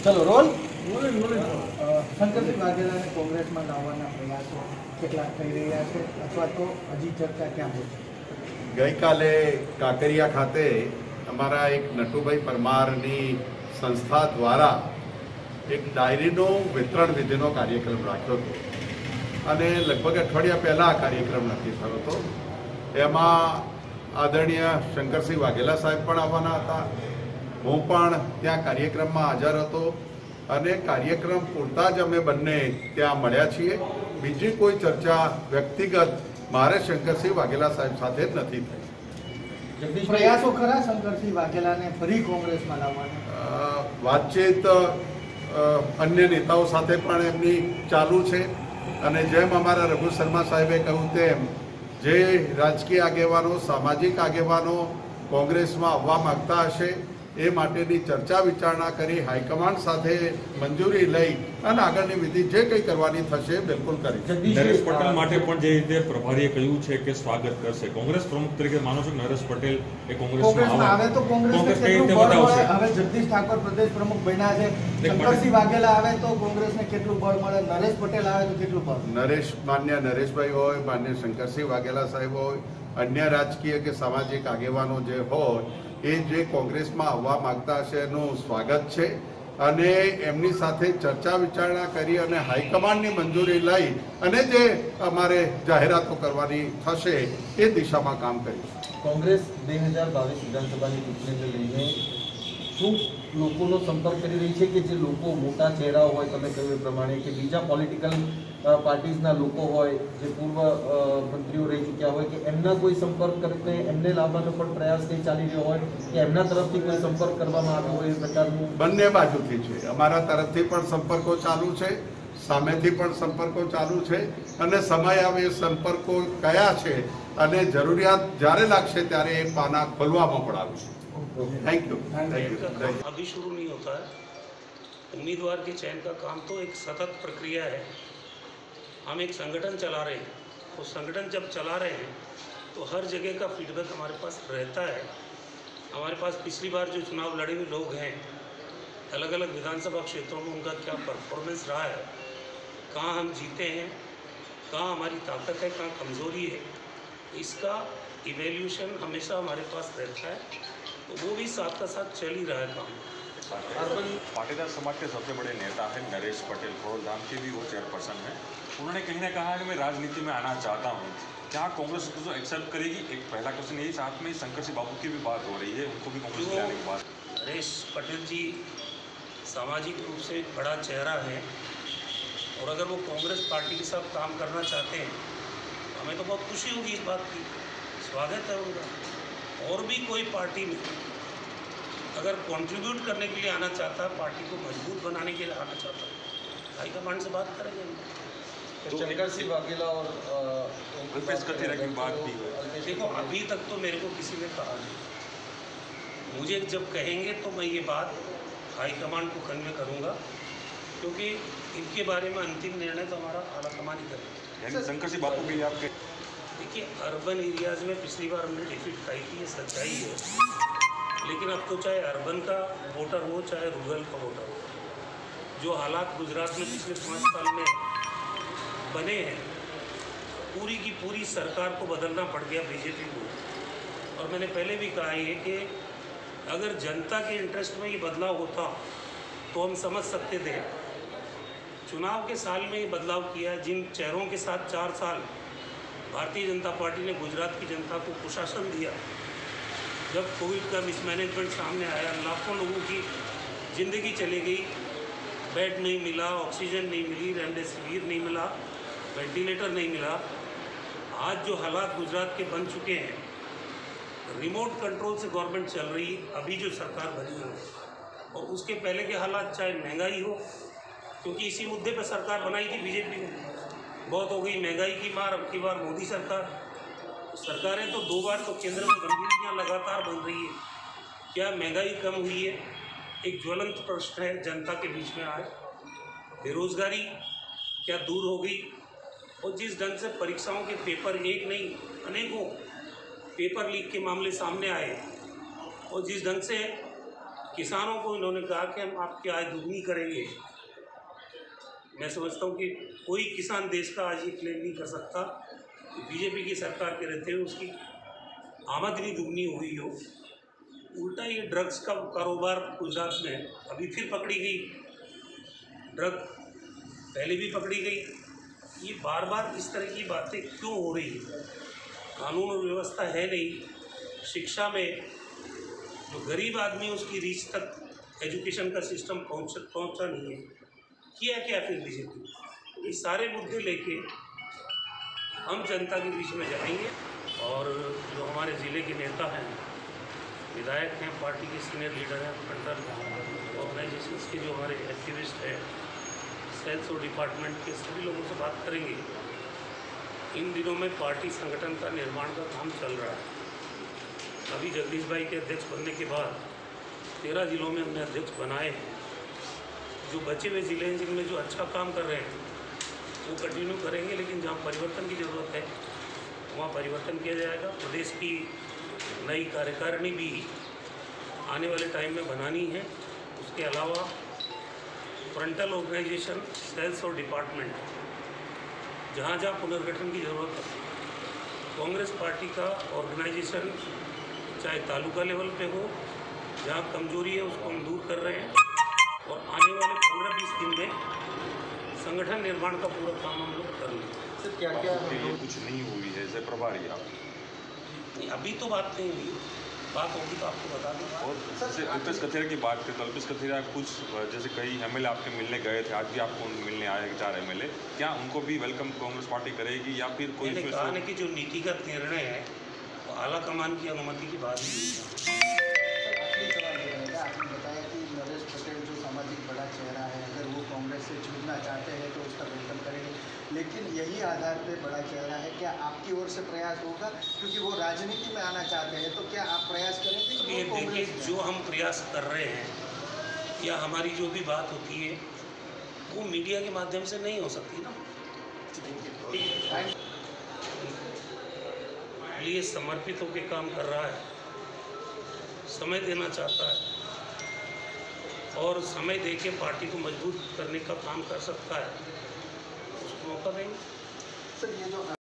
चलो रोल शंकरसिंह वाघेलाને કોંગ્રેસમાં લાવવાના પ્રયાસો કેટલા થઈ રહ્યા છે અથવા તો હજી ચર્ચા ક્યાં પહોંચી? ગઈકાલે કાંકરિયા ખાતે અમારા એક નટુભાઈ પરમારની સંસ્થા દ્વારા એક ડાયરીનો વિતરણ વિધિનો કાર્યક્રમ રાખ્યો હતો અને લગભગ અઠવાડિયા પહેલાં આ કાર્યક્રમ નક્કી થયો હતો. એમાં આદરણીય શંકરસિંહ વાઘેલા સાહેબ પણ આવવાના હતા. હું પણ ત્યાં કાર્યક્રમમાં હાજર હતો અને કાર્યક્રમ પૂરતા જ અમે બંને ત્યાં મળ્યા છીએ. બીજી કોઈ ચર્ચા વ્યક્તિગત મારે શંકરસિંહ વાઘેલા સાહેબ સાથે જ નથી થઈ. પ્રયાસો ખરા શંકરસિંહ વાઘેલાને ફરી કોંગ્રેસમાં લાવવાના? વાતચીત અન્ય નેતાઓ સાથે પણ એમની ચાલુ છે અને જેમ અમારા રઘુ શર્મા સાહેબે કહ્યું તેમ જે રાજકીય આગેવાનો સામાજિક આગેવાનો કોંગ્રેસમાં આવવા માંગતા હશે એ માટેની ચર્ચા વિચારણા કરી હાઈકમાન્ડ સાથે મંજૂરી લઈ અને આગળની વિધિ જે કંઈ કરવાની થશે બિલકુલ કરી. નરેશ પટેલ માટે પણ જે રીતે પ્રભારીએ કહ્યું છે કે સ્વાગત કરશે, કોંગ્રેસ પ્રમુખ તરીકે માનો છો નરેશ પટેલ એ કોંગ્રેસમાં આવે તો કોંગ્રેસ કઈ રીતે બતાવશે? હવે જગદીશ ઠાકોર પ્રદેશ પ્રમુખ બન્યા છે, શંકરસિંહ વાઘેલા આવે તો કોંગ્રેસને કેટલું બળ મળે, નરેશ પટેલ આવે તો કેટલું બળ? માન્ય નરેશભાઈ હોય, માન્ય શંકરસિંહ વાઘેલા સાહેબ હોય, અન્ય રાજકીય કે સામાજિક આગેવાનો જે હોય એ જે કોંગ્રેસમાં આવવા માંગતા હશે એનું સ્વાગત છે અને એમની સાથે ચર્ચા વિચારણા કરી અને હાઈકમાન્ડની મંજૂરી લઈ અને જે અમારે જાહેરાતો કરવાની થશે એ દિશામાં કામ કરીશું. કોંગ્રેસ 2022 વિધાનસભાની ચૂંટણીને લઈને શું લોકોનો સંપર્ક કરી રહી છે કે જે લોકો મોટા ચહેરાઓ હોય, તમે કહ્યું એ પ્રમાણે, કે બીજા પોલિટિકલ પાર્ટીઝના લોકો હોય, જે પૂર્વ મંત્રીઓ રહી ચૂક્યા હોય, કે એમના કોઈ સંપર્ક કરીને એમને લાવવાનો પણ પ્રયાસ કંઈ ચાલી રહ્યો હોય કે એમના તરફથી કોઈ સંપર્ક કરવામાં આવ્યો હોય એ પ્રકારનું? બંને બાજુથી છે. અમારા તરફથી પણ સંપર્કો ચાલુ છે, સામેથી પણ સંપર્કો ચાલુ છે અને સમય આવે એ સંપર્કો કયા છે અને જરૂરિયાત જ્યારે લાગશે ત્યારે એ પાના ખોલવામાં પણ આવશે. Thank you. अभी शुरू नहीं होता है. उम्मीदवार के चयन का काम तो एक सतत प्रक्रिया है. हम एक संगठन चला रहे हैं, वो संगठन जब चला रहे हैं तो हर जगह का फीडबैक हमारे पास रहता है. हमारे पास पिछली बार जो चुनाव लड़े हुए लोग हैं, अलग अलग विधानसभा क्षेत्रों में उनका क्या परफॉर्मेंस रहा है, कहाँ हम जीते हैं, कहाँ हमारी ताकत है, कहाँ कमज़ोरी है, इसका इवेल्यूशन हमेशा हमारे पास रहता है. तो वो भी साथ का साथ चल ही रहा है काम. पाटीदार समाज के सबसे बड़े नेता हैं नरेश पटेल, खोड़लधाम के भी वो चेयरपर्सन हैं. उन्होंने कहीं ना कहा है कि मैं राजनीति में आना चाहता हूँ. क्या कांग्रेस उसको एक्सेप्ट करेगी? एक पहला क्वेश्चन यही. साथ में शंकरसिंह बाबू की भी बात हो रही है, उनको भी कांग्रेस में आने की बात. नरेश पटेल जी सामाजिक रूप से एक बड़ा चेहरा है और अगर वो कांग्रेस पार्टी के साथ काम करना चाहते हैं हमें तो बहुत खुशी होगी इस बात की. स्वागत है उनका. और भी कोई पार्टी में अगर कंट्रीब्यूट करने के लिए आना चाहता है, पार्टी को मजबूत बनाने के लिए आना चाहता है, हाईकमांड से बात करेंगे. तो शंकरसिंह वाघेला और अल्पेश कथीरा की बात भी है. देखो अभी तक तो मेरे को किसी ने कहा नहीं. मुझे जब कहेंगे तो मैं ये बात हाईकमांड को कन्वे करूँगा, क्योंकि इनके बारे में अंतिम निर्णय तो हमारा हाईकमान ही करेगा. शंकरसिंह बापू के लिए आपके देखिए, अर्बन एरियाज़ में पिछली बार हमने डिफीट खाई थी, ये सच्चाई है. लेकिन अब तो चाहे अर्बन का वोटर हो चाहे रूरल का वोटर हो, जो हालात गुजरात में पिछले 5 साल में बने हैं, पूरी की पूरी सरकार को बदलना पड़ गया बीजेपी को. और मैंने पहले भी कहा है कि अगर जनता के इंटरेस्ट में ये बदलाव होता तो हम समझ सकते थे. चुनाव के साल में ये बदलाव किया. जिन चेहरों के साथ 4 साल भारतीय जनता पार्टी ने गुजरात की जनता को कुशासन दिया, जब कोविड का मिसमैनेजमेंट सामने आया, लाखों लोगों की ज़िंदगी चली गई, बेड नहीं मिला, ऑक्सीजन नहीं मिली, रेमडेसिविर नहीं मिला, वेंटिलेटर नहीं मिला. आज जो हालात गुजरात के बन चुके हैं, रिमोट कंट्रोल से गवर्नमेंट चल रही है अभी जो सरकार बनी है, और उसके पहले के हालात चाहे महंगाई हो, क्योंकि इसी मुद्दे पर सरकार बनाई थी बीजेपी ने. बहुत हो गई महंगाई की मार. अब की बार मोदी सरकारें तो 2 बार तो केंद्र में गंभीरियाँ लगातार बन रही है. क्या महंगाई कम हुई है? एक ज्वलंत प्रश्न है जनता के बीच में आज. बेरोजगारी क्या दूर हो गई? और जिस ढंग से परीक्षाओं के पेपर एक नहीं अनेकों पेपर लीक के मामले सामने आए, और जिस ढंग से किसानों को इन्होंने कहा कि हम आपकी आय दुगनी करेंगे। मैं समझता हूँ कि कोई किसान देश का आज ये क्लेम नहीं कर सकता कि बीजेपी की सरकार के रहते हुए उसकी आमदनी दुगनी हुई हो। उल्टा ये ड्रग्स का कारोबार गुजरात में अभी फिर पकड़ी गई, ड्रग पहले भी पकड़ी गई। ये बार बार इस तरह की बातें क्यों हो रही है? कानून और व्यवस्था है नहीं। शिक्षा में जो गरीब आदमी है उसकी रीच तक एजुकेशन का सिस्टम पहुंचा नहीं है। किया क्या फिर बीजेपी? ये सारे मुद्दे लेके हम जनता के बीच में जाएंगे और जो हमारे ज़िले के नेता हैं, विधायक हैं, पार्टी के सीनियर लीडर हैं, फ्रंटल ऑर्गेनाइजेशंस के जो हमारे एक्टिविस्ट हैं, सेल्स और डिपार्टमेंट के सभी लोगों से बात करेंगे। इन दिनों में पार्टी संगठन का निर्माण का काम चल रहा है। अभी जगदीश भाई के अध्यक्ष बनने के बाद 13 जिलों में हमने अध्यक्ष बनाए हैं। जो बचे हुए ज़िले हैं जिनमें जो अच्छा काम कर रहे हैं वो कंटिन्यू करेंगे, लेकिन जहाँ परिवर्तन की ज़रूरत है वहाँ परिवर्तन किया जाएगा। प्रदेश की नई कार्यकारिणी भी आने वाले टाइम में बनानी है। उसके अलावा फ्रंटल ऑर्गेनाइजेशन, सेल्स और डिपार्टमेंट जहाँ जहाँ पुनर्गठन की ज़रूरत है, कांग्रेस पार्टी का ऑर्गेनाइजेशन चाहे तालुका लेवल पे हो, जहाँ कमजोरी है उसको हम दूर कर रहे हैं और आने वाले 15-20 दिन में संगठन निर्माण का पूरा काम हम लोग कर लेंगे। सर क्या क्या आपके लिए कुछ नहीं हुई है जैसे प्रभारी आप, नहीं, अभी तो बात नहीं हुई, बात होगी तो आपको बता दूँगा। और जैसे अल्पेश कथेरिया की बात करें तो अल्पेश कथेरिया कुछ जैसे कई एमएलए आपके मिलने गए थे, आज भी आपको मिलने आए 4 एमएलए, क्या उनको भी वेलकम कांग्रेस पार्टी करेगी या फिर कोई मैंने कहा कि जो नीतिगत निर्णय है वो आला कमान की अनुमति की बात ही नहीं है। आखिरी सवाल ये रहेगा, आपने बताया कि नरेश पटेल जो सामाजिक बड़ा चेहरा है, अगर वो कांग्रेस से जुड़ना चाहते हैं तो उसका वेलकम करेंगे, लेकिन यही आधार पे बड़ा चेहरा है, क्या आपकी ओर से प्रयास होगा? क्योंकि वो राजनीति में आना चाहते हैं, तो क्या आप प्रयास करेंगे कि ये वो कांग्रेस देखिए, में जो हम प्रयास कर रहे हैं या हमारी जो भी बात होती है वो मीडिया के माध्यम से नहीं हो सकती ना। आए? लिए समर्पित होकर काम कर रहा है, समय देना चाहता है और समय देके पार्टी को मजबूत करने का काम कर सकता है, उसको मौका देंगे। सर ये जो